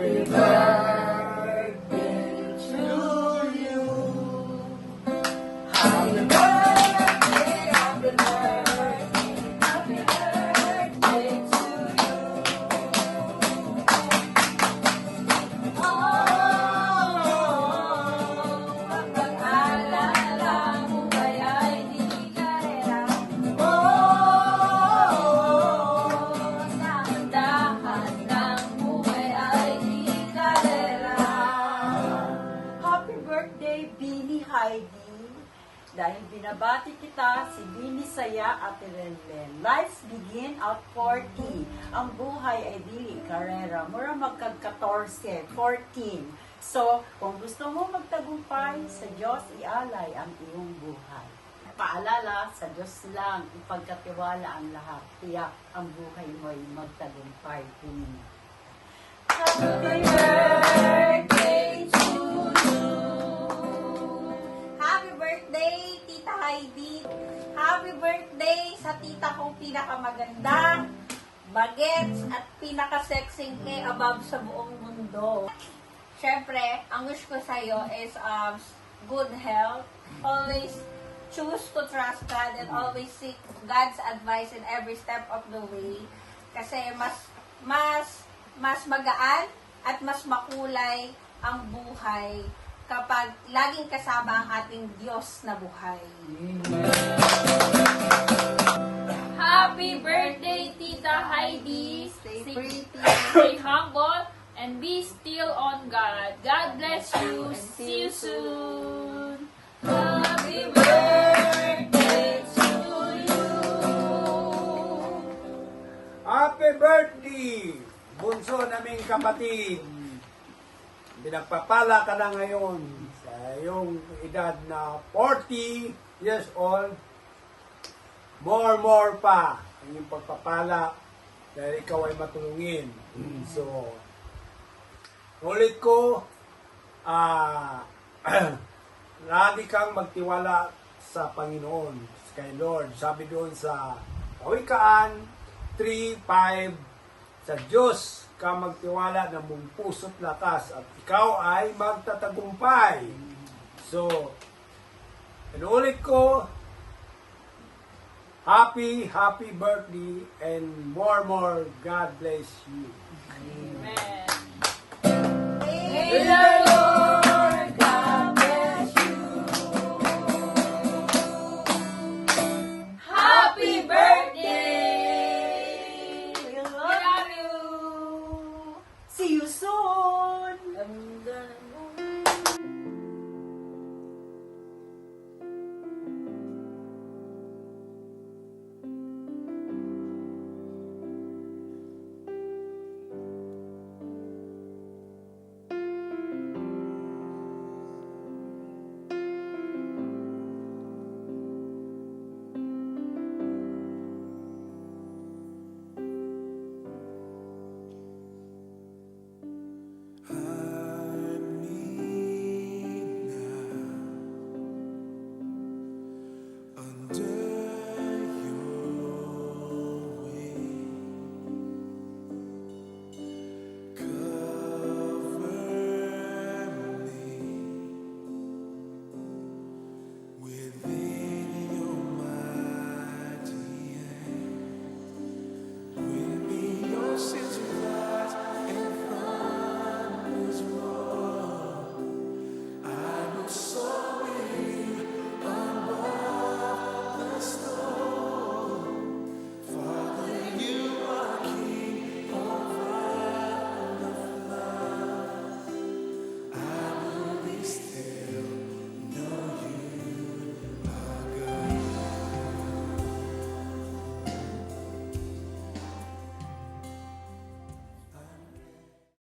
Happy birthday to you. Happy birthday, happy birthday to you. Ang pag-alala mo kaya'y di karera. Dahan-dahan ng buhay ay di karera. Happy birthday, Bini Heidi. Dahil binabati kita, si Bini Saya at Renlen. Lives begin at 40. Ang buhay ay dili karera. Mura magkag-14, 14. So, kung gusto mo magtagumpay, sa Diyos ialay ang iyong buhay. Paalala, sa Diyos lang, ipagkatiwala ang lahat. Tiyak ang buhay mo ay magtagumpay. Happy birthday to you. Happy birthday, Tita Heidi. Happy birthday sa tita kong pinakamaganda, bagets at pinaka-sexing above sa buong mundo. Siyempre, ang wish ko sa'yo is good health. Always choose to trust God and always seek God's advice in every step of the way. Kasi mas magaan at mas makulay ang buhay kapag laging kasama ang ating Diyos na buhay. Happy birthday, Tita Heidi. Stay pretty. Stay humble and be still on God. God bless you. See you soon. Happy birthday to you. Happy birthday, bunso naming kapatid. Pinagpapala ka na ngayon sa iyong edad na 40 years old. More pa ang iyong pagpapala dahil ikaw ay matulungin. So, ulit ko, lagi kang magtiwala sa Panginoon, kay Lord. Sabi doon sa Kawikaan 3:5, sa Diyos ka magtiwala ng buong puso't lakas at ikaw ay magtatagumpay. So, inuulit ko, happy birthday and more God bless you. Amen. Amen.